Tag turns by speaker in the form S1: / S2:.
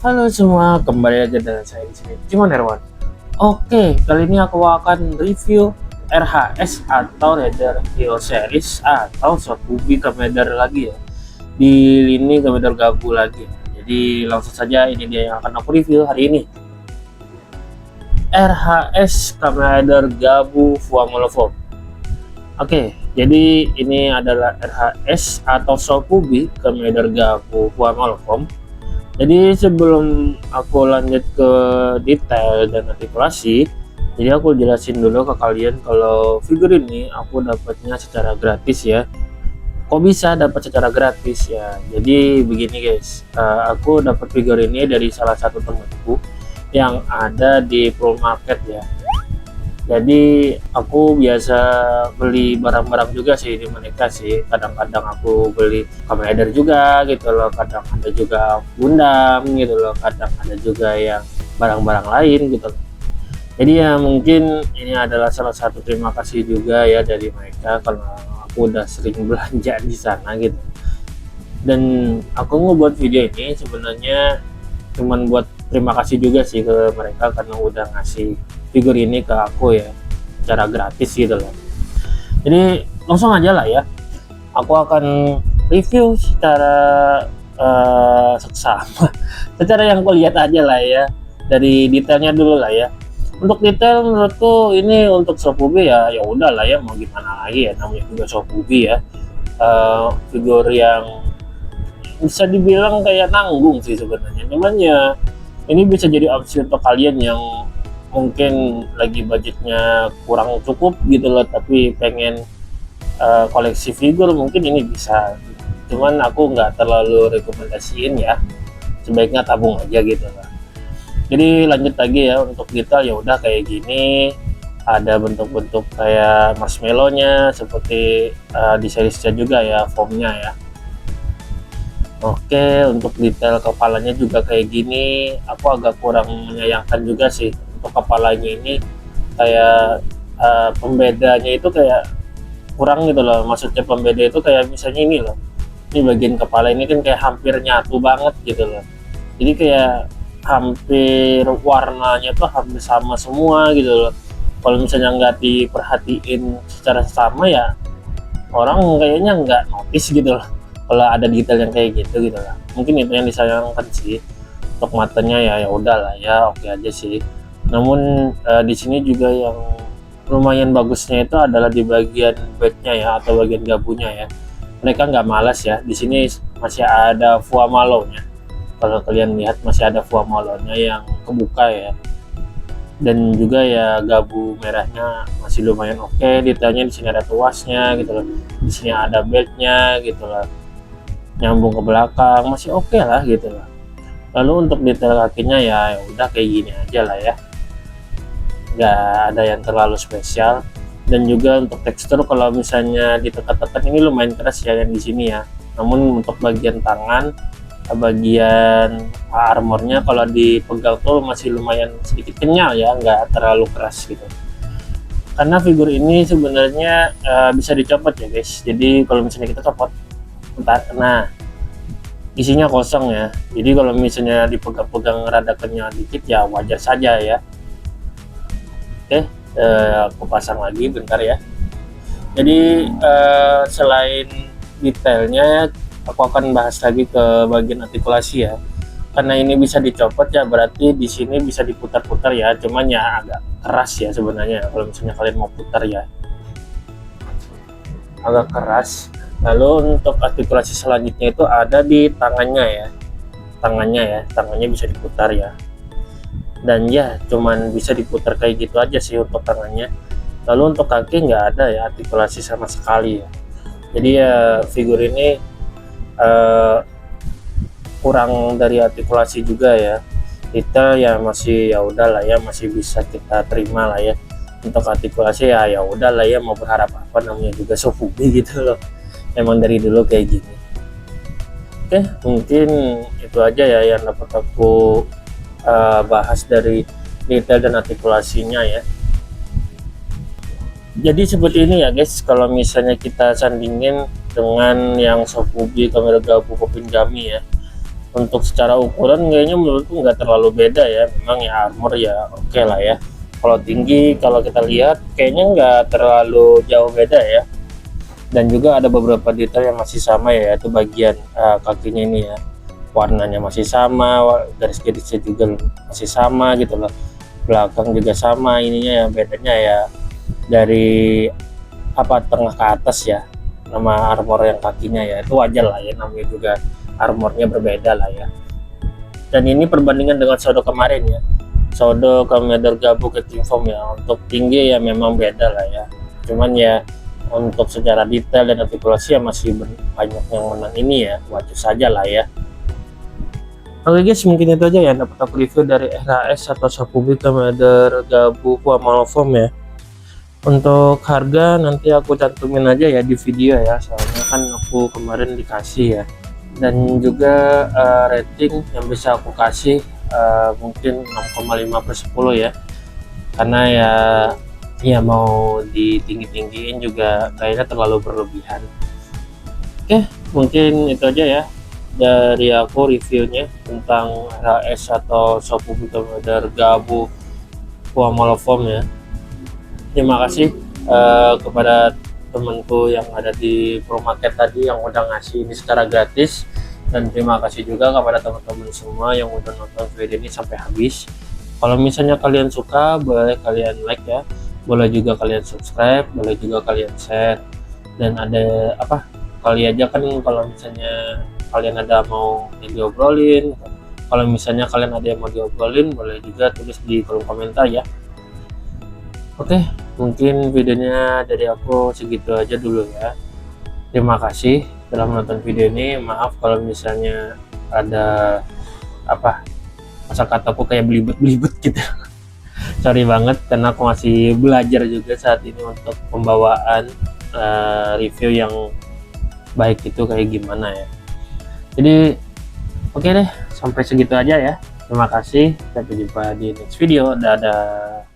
S1: Halo semua, kembali lagi dengan saya di sini, Cimon Herwan. Oke, kali ini aku akan review RHS atau Raider Hero Series atau Shokugeki Kamen Rider lagi ya. Di lini Kamen Rider Gabu lagi. Jadi langsung saja ini dia yang akan aku review hari ini. RHS Kamen Rider Gabu Fuamoloform. Oke, jadi ini adalah RHS atau Shokugeki Kamen Rider Gabu Fuamoloform. Jadi sebelum aku lanjut ke detail dan artikulasi, jadi aku jelasin dulu ke kalian kalau figur ini aku dapatnya secara gratis ya. Kok bisa dapat secara gratis ya? Jadi begini guys, aku dapat figur ini dari salah satu temanku yang ada di Pro Market ya. Jadi aku biasa beli barang-barang juga sih di mereka sih. Kadang-kadang aku beli Kamen Rider juga gitu loh, kadang ada juga Gundam gitu loh, kadang ada juga yang barang-barang lain gitu loh. Jadi ya mungkin ini adalah salah satu terima kasih juga ya dari mereka karena aku udah sering belanja di sana gitu. Dan aku ngebuat video ini sebenarnya cuman buat terima kasih juga sih ke mereka karena udah ngasih figur ini ke aku ya secara gratis gitu loh. Jadi langsung aja lah ya, aku akan review secara seksama secara yang aku lihat aja lah ya, dari detailnya dulu lah ya. Untuk detail menurutku ini untuk Shokugeki ya udah lah ya, mau gimana lagi ya, namanya juga Shokugeki ya. Figur yang bisa dibilang kayak nanggung sih sebenarnya, cuman ya ini bisa jadi opsi untuk kalian yang mungkin lagi budgetnya kurang cukup gitu loh, tapi pengen koleksi figur, mungkin ini bisa. Cuman aku nggak terlalu rekomendasiin ya, sebaiknya tabung aja gitu loh. Jadi lanjut lagi ya, untuk detail ya udah kayak gini, ada bentuk-bentuk kayak marshmallow-nya seperti di seriesnya juga ya, foamnya ya. Oke, untuk detail kepalanya juga kayak gini, aku agak kurang menyayangkan juga sih untuk kepalanya ini, kayak pembedanya itu kayak kurang gitu loh. Maksudnya pembeda itu kayak misalnya ini loh, ini bagian kepala ini kan kayak hampir nyatu banget gitu loh, jadi kayak hampir warnanya tuh hampir sama semua gitu loh. Kalau misalnya nggak diperhatiin secara sama ya, orang kayaknya nggak notice gitu loh kalau ada detail yang kayak gitu gitu lah. Mungkin itu yang disayangkan sih. Untuk matanya ya udahlah ya, oke aja sih. Namun di sini juga yang lumayan bagusnya itu adalah di bagian bednya ya, atau bagian gabunya ya. Mereka nggak malas ya, di sini masih ada fuamalo-nya. Kalau kalian lihat masih ada fuamalo-nya yang kebuka ya. Dan juga ya gabu merahnya masih lumayan oke. Detailnya di sini ada tuasnya gitu loh, di sini ada bednya gitu loh, nyambung ke belakang masih oke lah gitu loh. Lalu untuk detail kakinya ya udah kayak gini aja lah ya, nggak ada yang terlalu spesial. Dan juga untuk tekstur kalau misalnya ditekan-tekan ini lumayan keras ya yang di sini ya. Namun untuk bagian tangan, bagian armornya kalau dipegang tuh masih lumayan sedikit kenyal ya, nggak terlalu keras gitu. Karena figur ini sebenarnya bisa dicopot ya guys. Jadi kalau misalnya kita copot, nah isinya kosong ya. Jadi kalau misalnya dipegang-pegang rada kenyal dikit ya wajar saja ya. Oke, aku pasang lagi bentar ya. Jadi selain detailnya, aku akan bahas lagi ke bagian artikulasi ya. Karena ini bisa dicopot ya, berarti di sini bisa diputar-putar ya. Cuman ya agak keras ya sebenarnya kalau misalnya kalian mau putar ya, agak keras. Lalu untuk artikulasi selanjutnya itu ada di tangannya ya. Tangannya bisa diputar ya. Dan ya cuman bisa diputar kayak gitu aja sih untuk tangannya. Lalu untuk kaki nggak ada ya artikulasi sama sekali ya. Jadi ya figur ini kurang dari artikulasi juga ya. Detail ya masih ya udahlah ya, masih bisa kita terima lah ya. Untuk artikulasi ya udahlah ya, mau berharap apa, namanya juga Shokugeki gitu loh, emang dari dulu kayak gini. Oke, mungkin itu aja ya yang dapat aku bahas dari detail dan artikulasinya ya. Jadi seperti ini ya guys, kalau misalnya kita sandingin dengan yang Shokugeki Kamen Rider Gabu Popin Gami ya. Untuk secara ukuran kayaknya menurutku nggak terlalu beda ya, memang ya armor ya oke lah ya. Kalau tinggi kalau kita lihat kayaknya nggak terlalu jauh beda ya, dan juga ada beberapa detail yang masih sama ya, yaitu bagian kakinya ini ya, warnanya masih sama, garis-garisnya juga masih sama gitu loh, belakang juga sama. Ininya ya bedanya ya dari tengah ke atas ya, nama armor yang kakinya ya, itu wajar lah ya, namanya juga armornya berbeda lah ya. Dan ini perbandingan dengan Shadow kemarin ya, Shadow Commander Gabu ke King Foam ya, untuk tinggi ya memang beda lah ya, cuman ya untuk secara detail dan artikulasi ya masih banyak yang menang ini ya, wajar saja lah ya. Oke guys, mungkin itu aja ya dapat aku review dari RAS atau Shopee Commander Gabu Malform ya. Untuk harga nanti aku cantumin aja ya di video ya, soalnya kan aku kemarin dikasih ya. Dan juga rating yang bisa aku kasih mungkin 6,5/10 ya, karena ya mau ditinggi-tinggiin juga kayaknya terlalu berlebihan. Oke, mungkin itu aja ya dari aku reviewnya tentang RAS atau Shopee Commander Gabu Malform ya. Terima kasih kepada temanku yang ada di Promarket tadi yang udah ngasih ini secara gratis, dan terima kasih juga kepada teman-teman semua yang udah nonton video ini sampai habis. Kalau misalnya kalian suka, boleh kalian like ya, boleh juga kalian subscribe, boleh juga kalian share, dan ada kali aja kan kalau misalnya kalian ada mau diobrolin, kalau misalnya kalian ada yang mau diobrolin, boleh juga tulis di kolom komentar ya. Oke, mungkin videonya dari aku segitu aja dulu ya. Terima kasih telah menonton video ini. Maaf kalau misalnya ada kata-kataku kayak belibet gitu. Sorry banget, karena aku masih belajar juga saat ini untuk pembawaan review yang baik itu kayak gimana ya. Jadi oke deh, sampai segitu aja ya. Terima kasih, sampai jumpa di next video. Dadah.